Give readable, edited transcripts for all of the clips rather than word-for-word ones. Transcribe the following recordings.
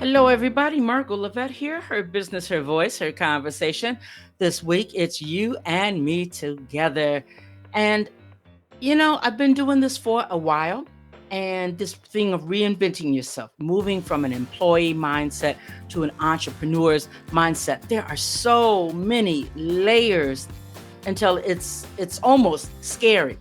Hello, everybody. Margot Levette here. Her business, her voice, her conversation. This week, it's you and me together. And, I've been doing this for a while. And this thing of reinventing yourself, moving from an employee mindset to an entrepreneur's mindset, there are so many layers until it's almost scary.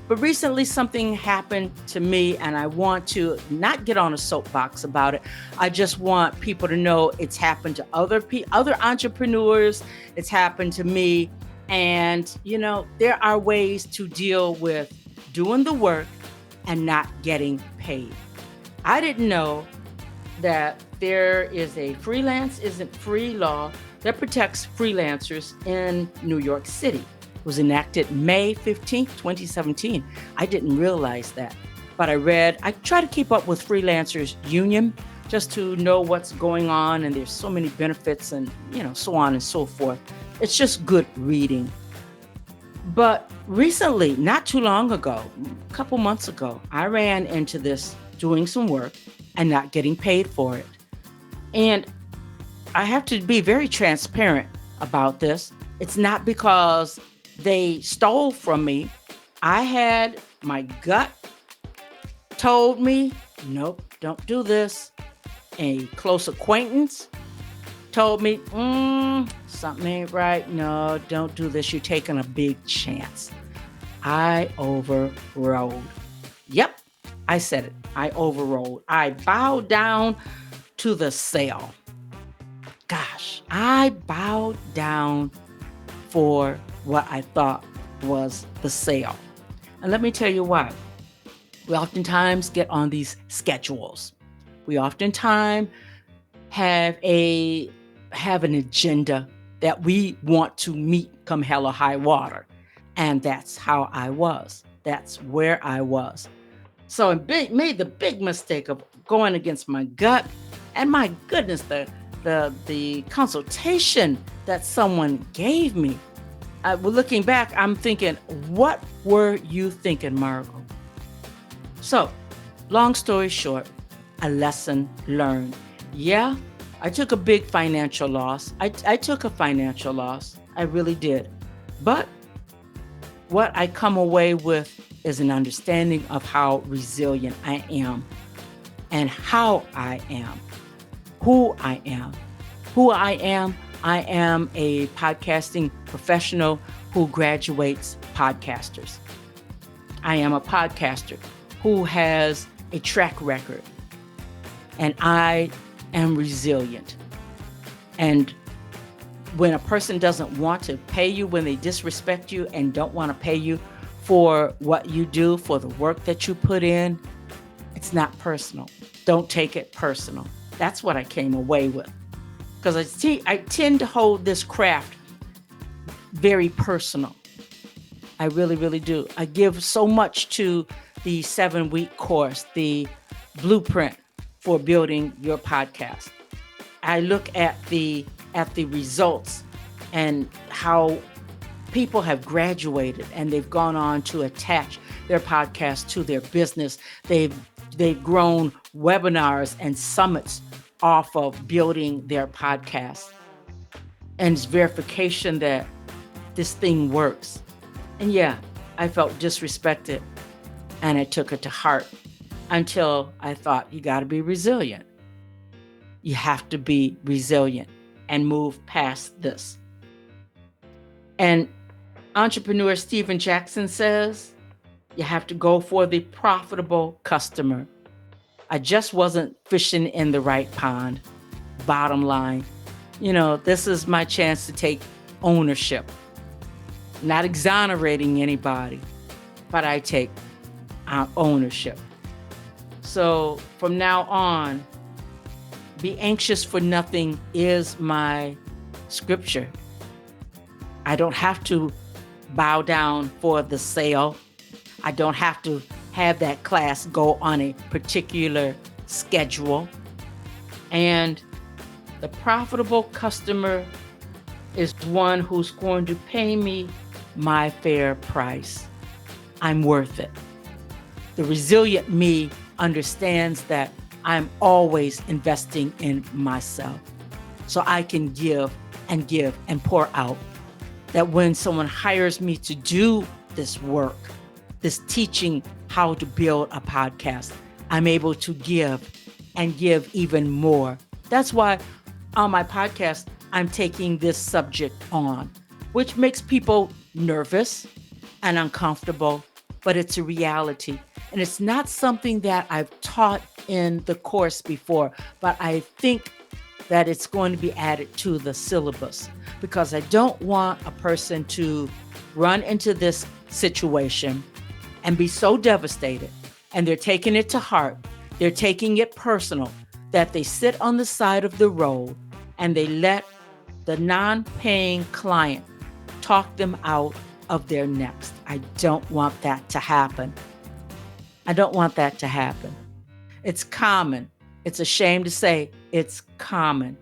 But recently something happened to me and I want to not get on a soapbox about it. I just want people to know it's happened to other entrepreneurs, it's happened to me, and there are ways to deal with doing the work and not getting paid. I didn't know that there is a freelance isn't free law that protects freelancers in New York City. It was enacted May 15th, 2017. I didn't realize that. But I try to keep up with Freelancers Union just to know what's going on, and there's so many benefits and, so on and so forth. It's just good reading. But recently, not too long ago, a couple months ago, I ran into this doing some work and not getting paid for it. And I have to be very transparent about this. It's not because they stole from me. I had my gut told me, nope, don't do this. A close acquaintance told me, something ain't right. No, don't do this. You're taking a big chance. I overrode. Yep, I said it. I overrode. I bowed down to the sale. Gosh, I bowed down for what I thought was the sale. And let me tell you why. We oftentimes get on these schedules. We oftentimes have an agenda that we want to meet come hell or high water. And that's how I was. That's where I was. So I made the big mistake of going against my gut. And my goodness, the consultation that someone gave me, looking back, I'm thinking, what were you thinking, Margot? So, long story short, a lesson learned. Yeah, I took a big financial loss. I took a financial loss. I really did. But what I come away with is an understanding of how resilient I am and how I am, who I am. Who I am a podcasting professional who graduates podcasters. I am a podcaster who has a track record, and I am resilient. And when a person doesn't want to pay you, when they disrespect you and don't want to pay you for what you do, for the work that you put in, it's not personal. Don't take it personal. That's what I came away with. Because I tend to hold this craft very personal. I really, really do. I give so much to the 7-week course, the blueprint for building your podcast. I look at the results and how people have graduated and they've gone on to attach their podcast to their business. They've grown webinars and summits off of building their podcast. And it's verification that this thing works. And yeah, I felt disrespected and I took it to heart until I thought, you got to be resilient. You have to be resilient and move past this. And entrepreneur Stephen Jackson says, you have to go for the profitable customer. I just wasn't fishing in the right pond. Bottom line, this is my chance to take ownership. Not exonerating anybody, but I take ownership. So from now on, be anxious for nothing is my scripture. I don't have to bow down for the sale. I don't have to have that class go on a particular schedule. And the profitable customer is one who's going to pay me my fair price. I'm worth it. The resilient me understands that I'm always investing in myself so I can give and pour out. That when someone hires me to do this work, this teaching how to build a podcast, I'm able to give and give even more. That's why on my podcast, I'm taking this subject on, which makes people nervous and uncomfortable, but it's a reality. And it's not something that I've taught in the course before, but I think that it's going to be added to the syllabus because I don't want a person to run into this situation and be so devastated, and they're taking it to heart, they're taking it personal, that they sit on the side of the road and they let the non-paying client talk them out of their next. I don't want that to happen. I don't want that to happen. It's common. It's a shame to say it's common.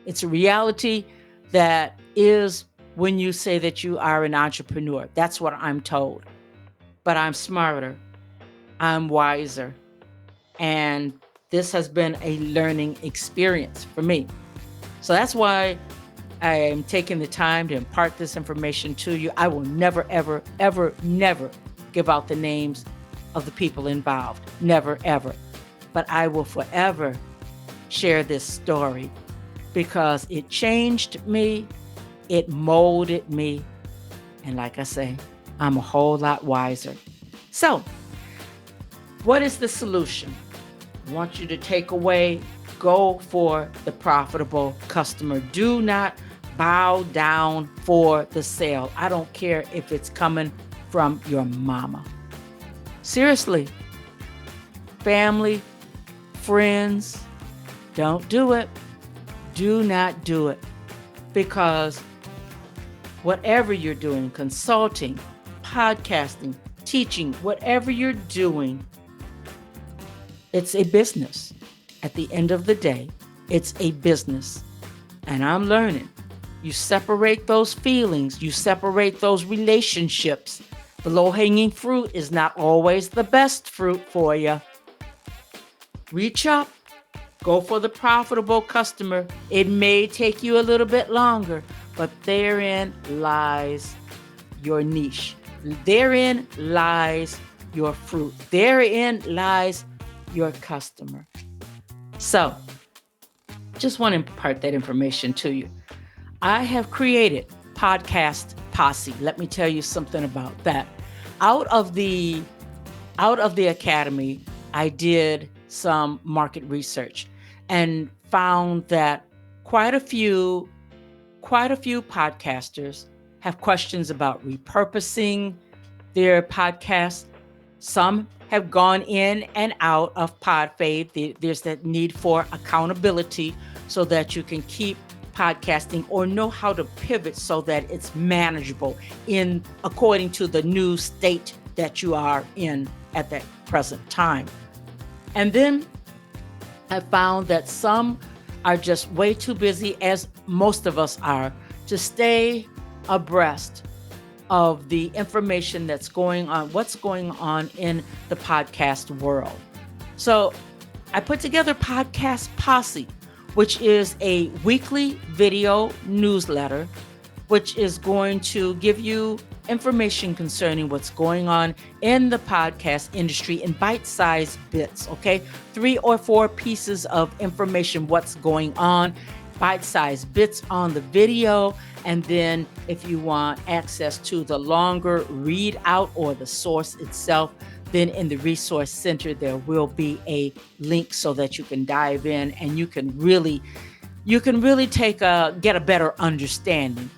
It's a reality that is when you say that you are an entrepreneur. That's what I'm told. But I'm smarter. I'm wiser. And this has been a learning experience for me. So that's why I am taking the time to impart this information to you. I will never, ever, ever, never give out the names of the people involved. Never, ever. But I will forever share this story because it changed me, it molded me, and like I say, I'm a whole lot wiser. So, what is the solution? I want you to take away, go for the profitable customer. Do not bow down for the sale. I don't care if it's coming from your mama. Seriously, family, friends, don't do it. Do not do it. Because whatever you're doing, consulting, podcasting, teaching, whatever you're doing, it's a business. At the end of the day, it's a business. And I'm learning. You separate those feelings, you separate those relationships. The low-hanging fruit is not always the best fruit for you. Reach up. Go for the profitable customer. It may take you a little bit longer, but therein lies your niche. Therein lies your fruit. Therein lies your customer. So, just want to impart that information to you. I have created Podcast Posse. Let me tell you something about that. Out of the academy, I did some market research and found that quite a few podcasters have questions about repurposing their podcasts. Some have gone in and out of PodFave. There's that need for accountability so that you can keep podcasting or know how to pivot so that it's manageable according to the new state that you are in at that present time. And then I found that some are just way too busy, as most of us are, to stay abreast of the information that's going on, what's going on in the podcast world. So I put together Podcast Posse, which is a weekly video newsletter, which is going to give you information concerning what's going on in the podcast industry in bite-sized bits, okay? 3 or 4 pieces of information, what's going on, bite-sized bits on the video, and then if you want access to the longer readout or the source itself, then in the resource center, there will be a link so that you can dive in and you can really get a better understanding.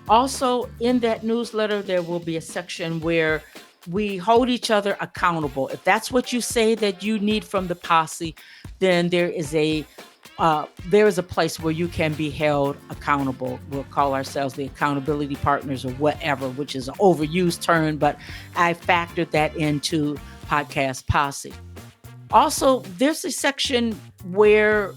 Also, in that newsletter, there will be a section where we hold each other accountable. If that's what you say that you need from the posse, then there is a place where you can be held accountable. We'll call ourselves the accountability partners or whatever, which is an overused term, but I factored that into Podcast Posse. Also, there's a section where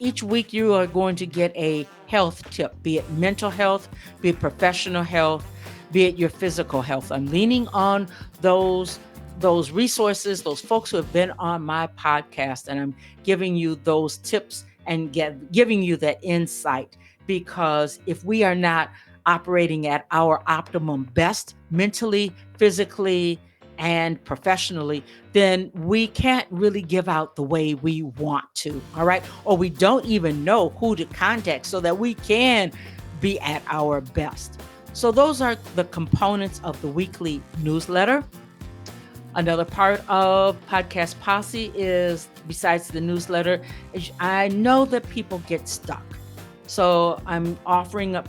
each week you are going to get a health tip, be it mental health, be it professional health, be it your physical health. I'm leaning on those those resources, those folks who have been on my podcast, and I'm giving you those tips and giving you that insight. Because if we are not operating at our optimum best mentally, physically, and professionally, then we can't really give out the way we want to. All right. Or we don't even know who to contact so that we can be at our best. So, those are the components of the weekly newsletter. Another part of Podcast Posse is, besides the newsletter, is I know that people get stuck. So I'm offering up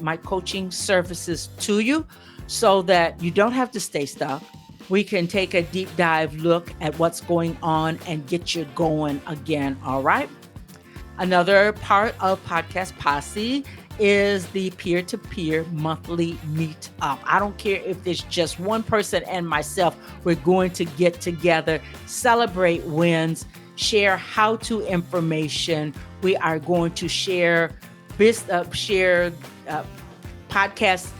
my coaching services to you so that you don't have to stay stuck. We can take a deep dive look at what's going on and get you going again. All right. Another part of Podcast Posse is the peer-to-peer monthly meet-up. I don't care if it's just one person and myself. We're going to get together, celebrate wins, share how-to information. We are going to share podcast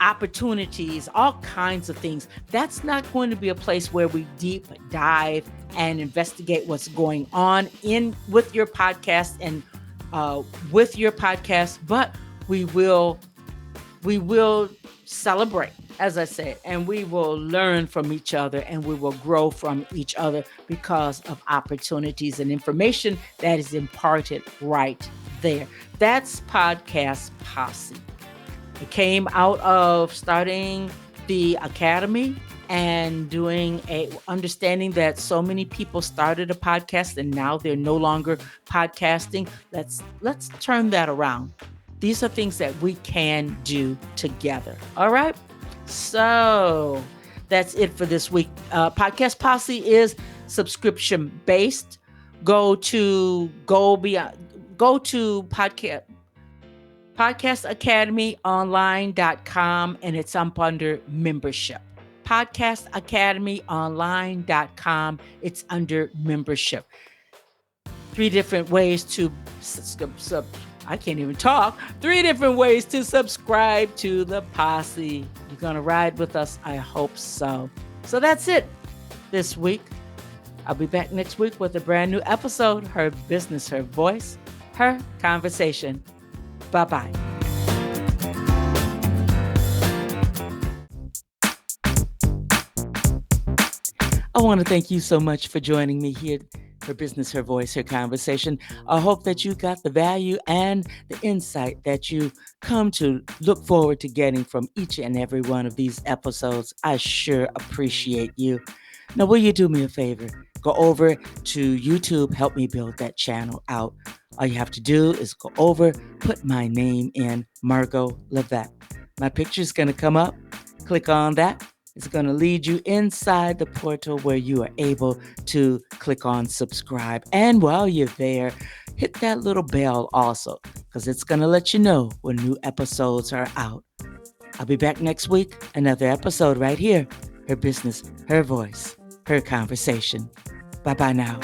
opportunities, all kinds of things. That's not going to be a place where we deep dive and investigate what's going on with your podcast and but we will celebrate, as I said, and we will learn from each other and we will grow from each other because of opportunities and information that is imparted right there. That's Podcast Posse. It came out of starting the academy and understanding that so many people started a podcast and now they're no longer podcasting. Let's turn that around. These are things that we can do together. All right. So that's it for this week. Podcast Posse is subscription based. Go to podcastacademyonline.com and it's up under membership. podcastacademyonline.com. It's under membership. 3 different ways to I can't even talk. 3 different ways to subscribe to the Posse. You're going to ride with us? I hope so. So that's it this week. I'll be back next week with a brand new episode. Her business, her voice, her conversation. Bye-bye. I want to thank you so much for joining me here. Her business, her voice, her conversation. I hope that you got the value and the insight that you come to look forward to getting from each and every one of these episodes. I sure appreciate you. Now, will you do me a favor? Go over to YouTube, help me build that channel out. All you have to do is go over, put my name in, Margot Levette. My picture is going to come up. Click on that. It's going to lead you inside the portal where you are able to click on subscribe. And while you're there, hit that little bell also, because it's going to let you know when new episodes are out. I'll be back next week. Another episode right here. Her business, her voice, her conversation. Bye-bye now.